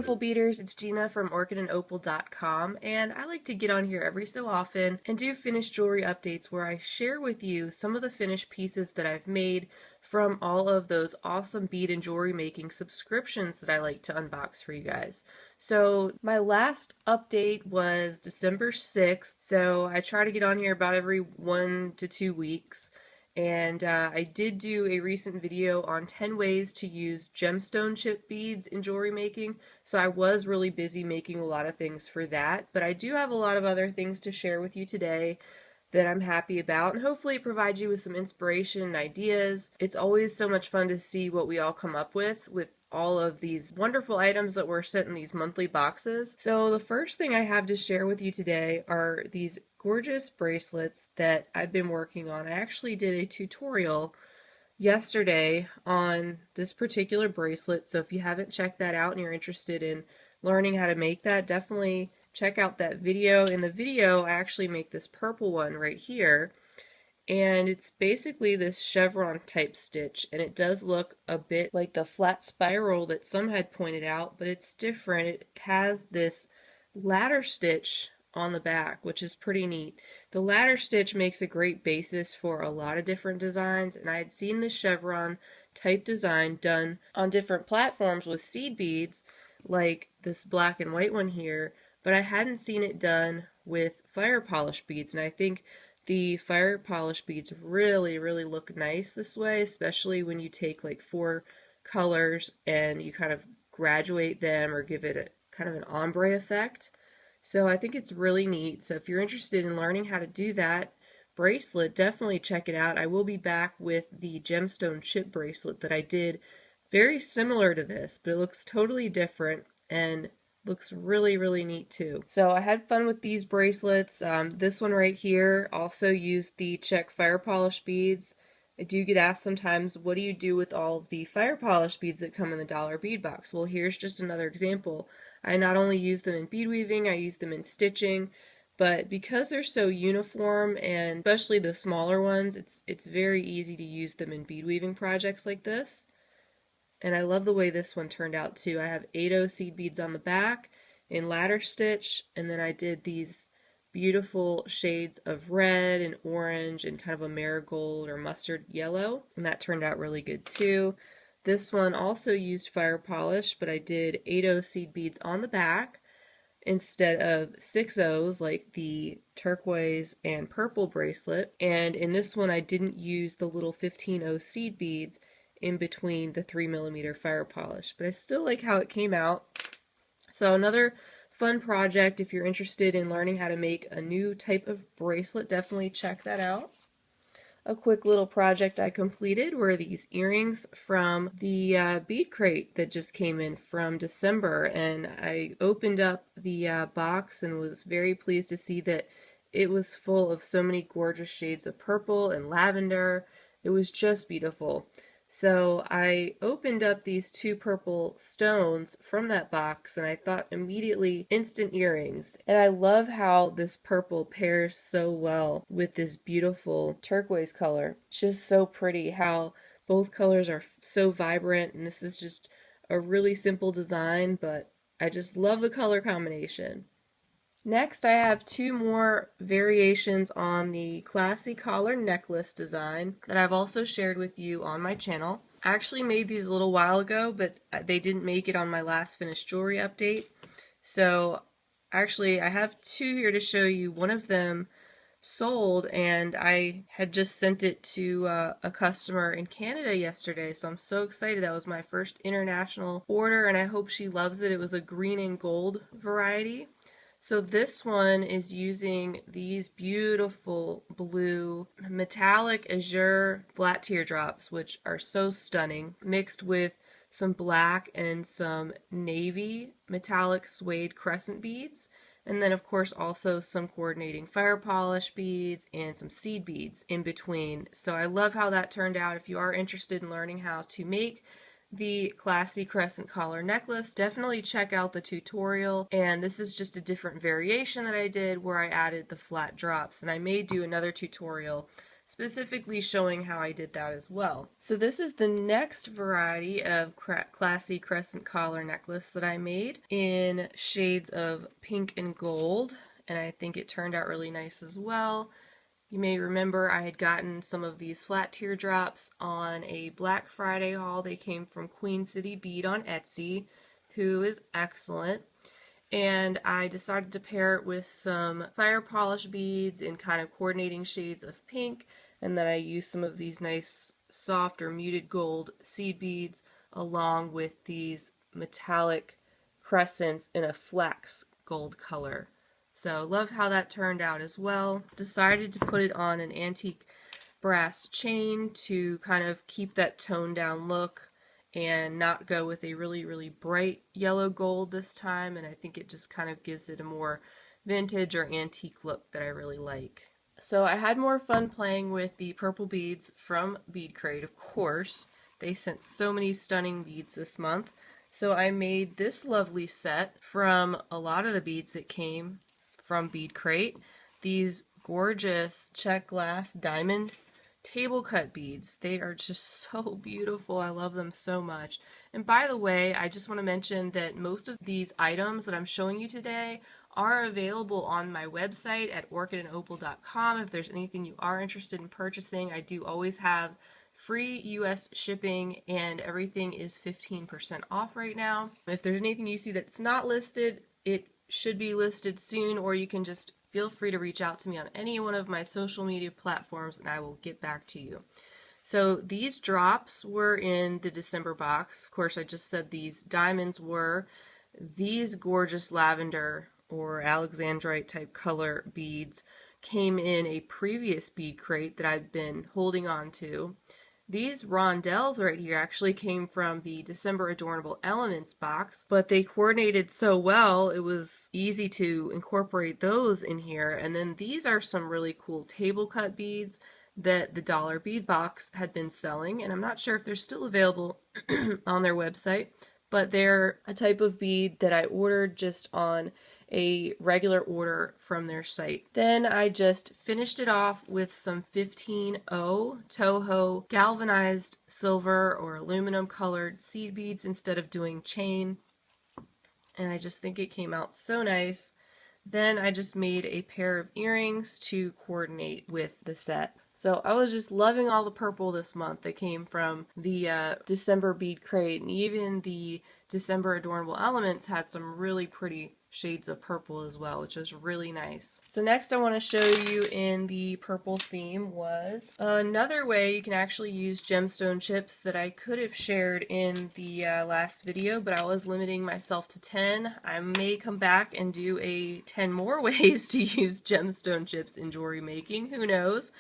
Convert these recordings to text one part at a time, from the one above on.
beautiful beaders, it's Gina from orchidandopal.com, and I like to get on here every so often and do finished jewelry updates where I share with you some of the finished pieces that I've made from all of those awesome bead and jewelry making subscriptions that I like to unbox for you guys. So my last update was December 6th, so I try to get on here about every 1 to 2 weeks. And I did do a recent video on 10 ways to use gemstone chip beads in jewelry making, so I was really busy making a lot of things for that, but I do have a lot of other things to share with you today that I'm happy about, and hopefully provide you with some inspiration and ideas. It's always so much fun to see what we all come up with all of these wonderful items that were sent in these monthly boxes. So the first thing I have to share with you today are these gorgeous bracelets that I've been working on. I actually did a tutorial yesterday on this particular bracelet, so if you haven't checked that out and you're interested in learning how to make that, definitely check out that video. In the video, I actually make this purple one right here, and it's basically this chevron type stitch, and it does look a bit like the flat spiral that some had pointed out, but it's different. It has this ladder stitch on the back, which is pretty neat. The ladder stitch makes a great basis for a lot of different designs, and I had seen this chevron type design done on different platforms with seed beads, like this black and white one here, but I hadn't seen it done with fire polish beads, and I think the fire polish beads really look nice this way, especially when you take like 4 colors and you kind of graduate them or give it a kind of an ombre effect. So I think it's really neat. So if you're interested in learning how to do that bracelet, definitely check it out. I will be back with the gemstone chip bracelet that I did very similar to this, but it looks totally different and looks really neat too. So I had fun with these bracelets. This one right here also used the check fire polish beads. I do get asked sometimes, what do you do with all of the fire polish beads that come in the dollar bead box? Well, here's just another example. I not only use them in bead weaving, I use them in stitching, but because they're so uniform, and especially the smaller ones, it's very easy to use them in bead weaving projects like this. And I love the way this one turned out too. I have 8/0 seed beads on the back in ladder stitch, and then I did these beautiful shades of red and orange and kind of a marigold or mustard yellow, and that turned out really good too. This one also used fire polish, but I did 8/0 seed beads on the back instead of 6/0s like the turquoise and purple bracelet. And in this one I didn't use the little 15/0 seed beads in between the 3mm fire polish, but I still like how it came out. So another fun project, if you're interested in learning how to make a new type of bracelet, definitely check that out. A quick little project I completed were these earrings from the bead crate that just came in from December, and I opened up the box and was very pleased to see that it was full of so many gorgeous shades of purple and lavender. It was just beautiful. So I opened up these 2 purple stones from that box, and I thought immediately instant earrings. And I love how this purple pairs so well with this beautiful turquoise color. It's just so pretty how both colors are so vibrant, and this is just a really simple design, but I just love the color combination. Next, I have 2 more variations on the classy collar necklace design that I've also shared with you on my channel. I actually made these a little while ago, but they didn't make it on my last finished jewelry update. So actually, I have 2 here to show you. One of them sold, and I had just sent it to a customer in Canada yesterday, so I'm so excited. That was my first international order, and I hope she loves it. It was a green and gold variety. So this one is using these beautiful blue metallic azure flat teardrops, which are so stunning, mixed with some black and some navy metallic suede crescent beads, and then of course also some coordinating fire polish beads and some seed beads in between. So I love how that turned out. If you are interested in learning how to make the classy crescent collar necklace, definitely check out the tutorial. And this is just a different variation that I did where I added the flat drops, and I may do another tutorial specifically showing how I did that as well. So this is the next variety of classy crescent collar necklace that I made in shades of pink and gold, and I think it turned out really nice as well. You may remember I had gotten some of these flat teardrops on a Black Friday haul. They came from Queen City Bead on Etsy, who is excellent. And I decided to pair it with some fire polish beads in kind of coordinating shades of pink, and then I used some of these nice soft or muted gold seed beads along with these metallic crescents in a flex gold color. So love how that turned out as well. Decided to put it on an antique brass chain to kind of keep that toned down look and not go with a really bright yellow gold this time, and I think it just kind of gives it a more vintage or antique look that I really like. So I had more fun playing with the purple beads from Bead Crate, of course. They sent so many stunning beads this month. So I made this lovely set from a lot of the beads that came from Bead Crate. These gorgeous check glass diamond table cut beads. They are just so beautiful. I love them so much. And by the way, I just want to mention that most of these items that I'm showing you today are available on my website at orchidandopal.com. If there's anything you are interested in purchasing, I do always have free US shipping, and everything is 15% off right now. If there's anything you see that's not listed, it should be listed soon, or you can just feel free to reach out to me on any one of my social media platforms and I will get back to you. So these drops were in the December box. Of course, I just said these diamonds were. These gorgeous lavender or alexandrite type color beads came in a previous bead crate that I've been holding on to. These rondelles right here actually came from the December Adornable Elements box, but they coordinated so well, it was easy to incorporate those in here. And then these are some really cool table cut beads that the Dollar Bead Box had been selling, and I'm not sure if they're still available on their website, but they're a type of bead that I ordered just on a regular order from their site. Then I just finished it off with some 15-0 Toho galvanized silver or aluminum colored seed beads instead of doing chain, and I just think it came out so nice. Then I just made a pair of earrings to coordinate with the set. So I was just loving all the purple this month that came from the December bead crate, and even the December Adornable Elements had some really pretty shades of purple as well, which was really nice. So next I want to show you in the purple theme was another way you can actually use gemstone chips that I could have shared in the last video, but I was limiting myself to 10. I may come back and do a 10 more ways to use gemstone chips in jewelry making, who knows.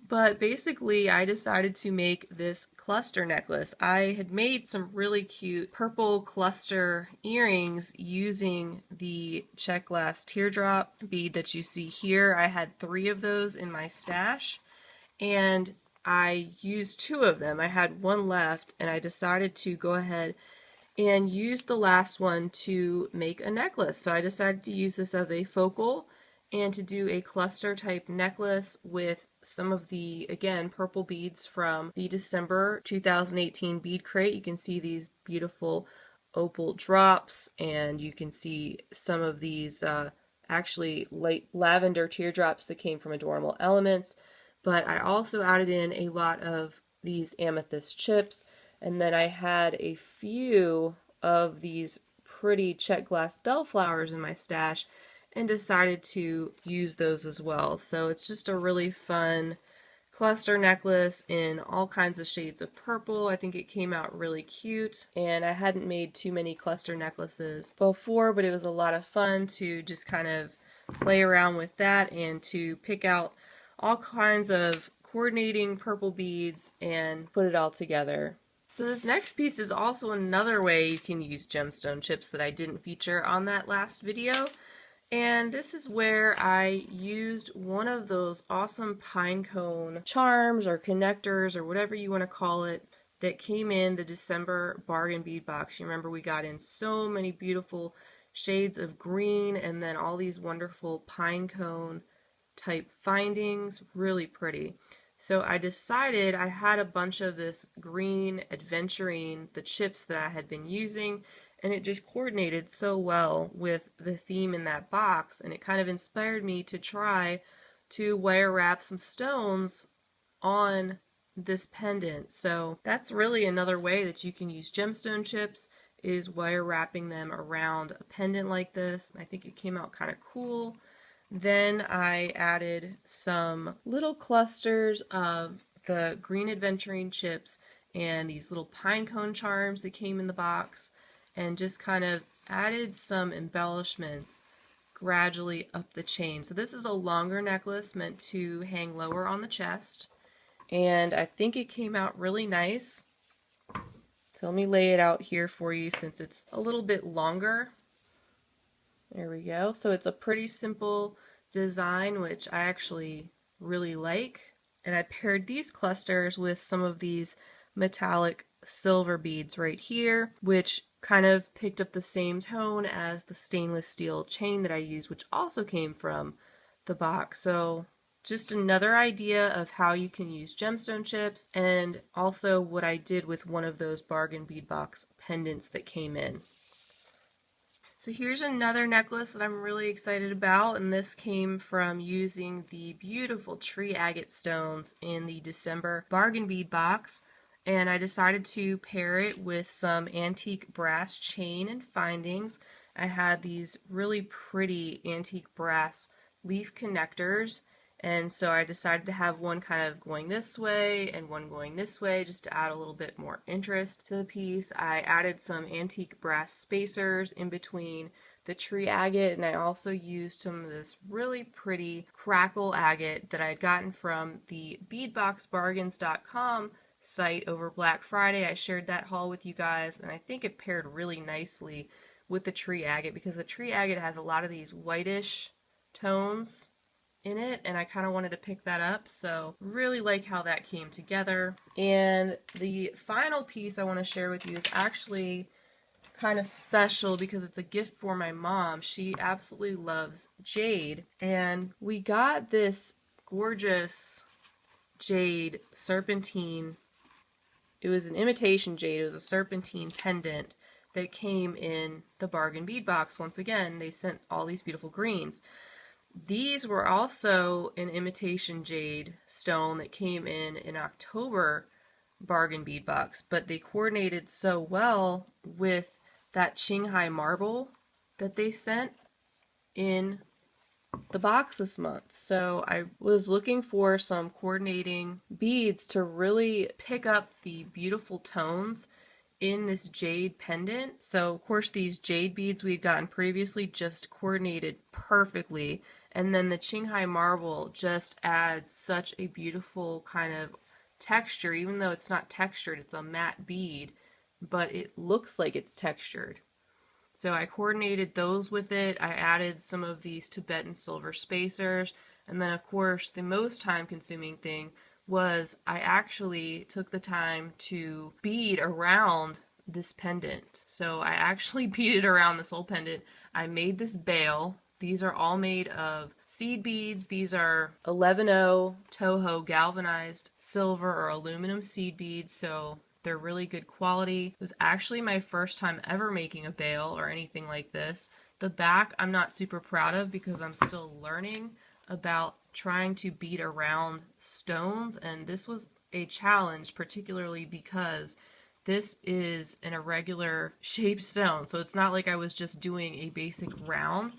But basically I decided to make this cluster necklace. I had made some really cute purple cluster earrings using the check glass teardrop bead that you see here. I had 3 of those in my stash and I used 2 of them. I had 1 left and I decided to go ahead and use the last one to make a necklace. So I decided to use this as a focal and to do a cluster type necklace with some of the, again, purple beads from the December 2018 bead crate. You can see these beautiful opal drops, and you can see some of these actually light lavender teardrops that came from Adornable Elements. But I also added in a lot of these amethyst chips, and then I had a few of these pretty check glass bellflowers in my stash and decided to use those as well. So it's just a really fun cluster necklace in all kinds of shades of purple. I think it came out really cute, and I hadn't made too many cluster necklaces before, but it was a lot of fun to just kind of play around with that and to pick out all kinds of coordinating purple beads and put it all together. So this next piece is also another way you can use gemstone chips that I didn't feature on that last video. And this is where I used one of those awesome pine cone charms or connectors or whatever you want to call it that came in the December bargain bead box. You remember we got in so many beautiful shades of green and then all these wonderful pine cone type findings, really pretty. So I decided I had a bunch of this green adventuring, the chips that I had been using, and it just coordinated so well with the theme in that box, and it kind of inspired me to try to wire wrap some stones on this pendant. So that's really another way that you can use gemstone chips, is wire wrapping them around a pendant like this. I think it came out kind of cool. Then I added some little clusters of the green adventuring chips and these little pine cone charms that came in the box, and just kind of added some embellishments gradually up the chain. So this is a longer necklace meant to hang lower on the chest, and I think it came out really nice. So let me lay it out here for you since it's a little bit longer. There we go. So it's a pretty simple design, which I actually really like. And I paired these clusters with some of these metallic silver beads right here, which kind of picked up the same tone as the stainless steel chain that I used, which also came from the box. So just another idea of how you can use gemstone chips, and also what I did with one of those bargain bead box pendants that came in. So here's another necklace that I'm really excited about, and this came from using the beautiful tree agate stones in the December bargain bead box, and I decided to pair it with some antique brass chain and findings. I had these really pretty antique brass leaf connectors, and so I decided to have one kind of going this way and one going this way just to add a little bit more interest to the piece. I added some antique brass spacers in between the tree agate, and I also used some of this really pretty crackle agate that I had gotten from the beadboxbargains.com site over Black Friday. I shared that haul with you guys, and I think it paired really nicely with the tree agate because the tree agate has a lot of these whitish tones in it, and I kind of wanted to pick that up, so really like how that came together. And the final piece I want to share with you is actually kind of special because it's a gift for my mom. She absolutely loves jade, and we got this gorgeous jade serpentine. It was an imitation jade. It was a serpentine pendant that came in the bargain bead box. Once again, they sent all these beautiful greens. These were also an imitation jade stone that came in October bargain bead box, but they coordinated so well with that Qinghai marble that they sent in the box this month. So I was looking for some coordinating beads to really pick up the beautiful tones in this jade pendant. So of course these jade beads we had gotten previously just coordinated perfectly, and then the Qinghai marble just adds such a beautiful kind of texture. Even though it's not textured, it's a matte bead, but it looks like it's textured. So I coordinated those with it. I added some of these Tibetan silver spacers, and then of course the most time consuming thing was I actually took the time to bead around this pendant. So I actually beaded around this whole pendant. I made this bail. These are all made of seed beads. These are 11-0 Toho galvanized silver or aluminum seed beads, so they're really good quality. It was actually my first time ever making a bail or anything like this. The back I'm not super proud of because I'm still learning about trying to bead around stones, and this was a challenge, particularly because this is an irregular shaped stone, so it's not like I was just doing a basic round,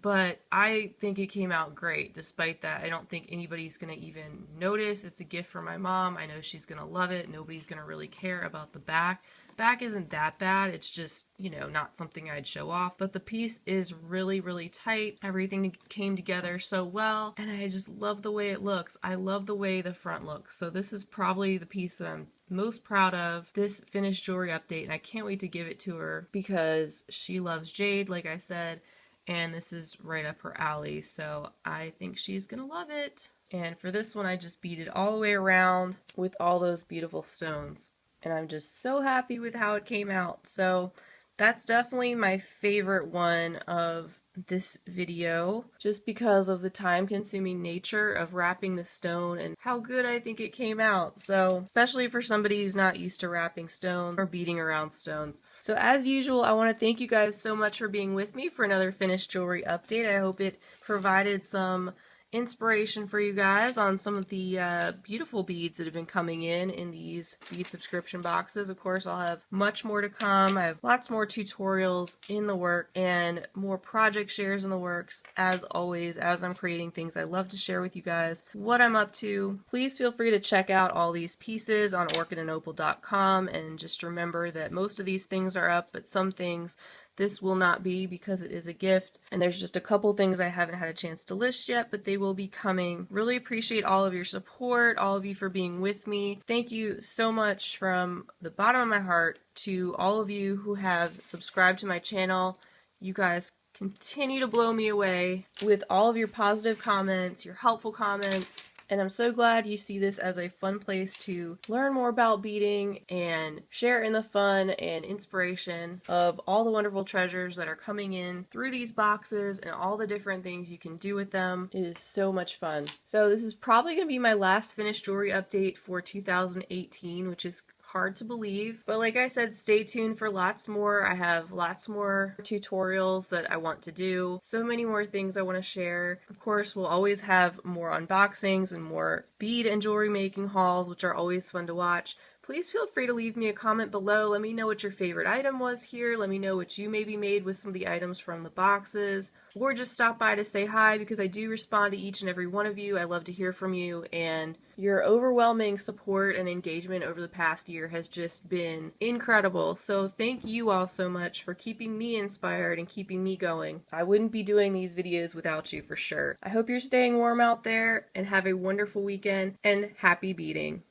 but I think it came out great. Despite that, I don't think anybody's going to even notice. It's a gift for my mom. I know she's going to love it. Nobody's going to really care about the back. Back isn't that bad. It's just, you know, not something I'd show off. But the piece is really, really tight. Everything came together so well, and I just love the way it looks. I love the way the front looks. So this is probably the piece that I'm most proud of, this finished jewelry update, and I can't wait to give it to her because she loves jade, like I said, and this is right up her alley, so I think she's gonna love it. And for this one, I just beaded all the way around with all those beautiful stones, and I'm just so happy with how it came out. So that's definitely my favorite one of this video just because of the time-consuming nature of wrapping the stone and how good I think it came out. So, especially for somebody who's not used to wrapping stones or beading around stones. So as usual, I want to thank you guys so much for being with me for another finished jewelry update. I hope it provided some inspiration for you guys on some of the beautiful beads that have been coming in these bead subscription boxes. Of course, I'll have much more to come. I have lots more tutorials in the work and more project shares in the works. As always, as I'm creating things, I love to share with you guys what I'm up to. Please feel free to check out all these pieces on orchidandopal.com, and just remember that most of these things are up, but some things this will not be because it is a gift, and there's just a couple things I haven't had a chance to list yet, but they will be coming. Really appreciate all of your support, all of you for being with me. Thank you so much from the bottom of my heart to all of you who have subscribed to my channel. You guys continue to blow me away with all of your positive comments, your helpful comments. And I'm so glad you see this as a fun place to learn more about beading and share in the fun and inspiration of all the wonderful treasures that are coming in through these boxes and all the different things you can do with them. It is so much fun. So this is probably going to be my last finished jewelry update for 2018, which is hard to believe, but like I said, stay tuned for lots more. I have lots more tutorials that I want to do, so many more things I want to share. Of course, we'll always have more unboxings and more bead and jewelry making hauls, which are always fun to watch. Please feel free to leave me a comment below. Let me know what your favorite item was here. Let me know what you maybe made with some of the items from the boxes. Or just stop by to say hi, because I do respond to each and every one of you. I love to hear from you, and your overwhelming support and engagement over the past year has just been incredible. So thank you all so much for keeping me inspired and keeping me going. I wouldn't be doing these videos without you for sure. I hope you're staying warm out there and have a wonderful weekend, and happy beading.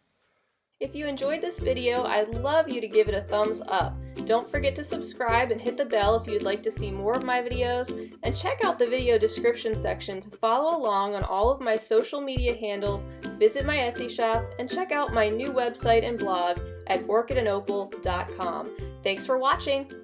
If you enjoyed this video, I'd love you to give it a thumbs up. Don't forget to subscribe and hit the bell if you'd like to see more of my videos, and check out the video description section to follow along on all of my social media handles, visit my Etsy shop, and check out my new website and blog at orchidandopal.com. Thanks for watching!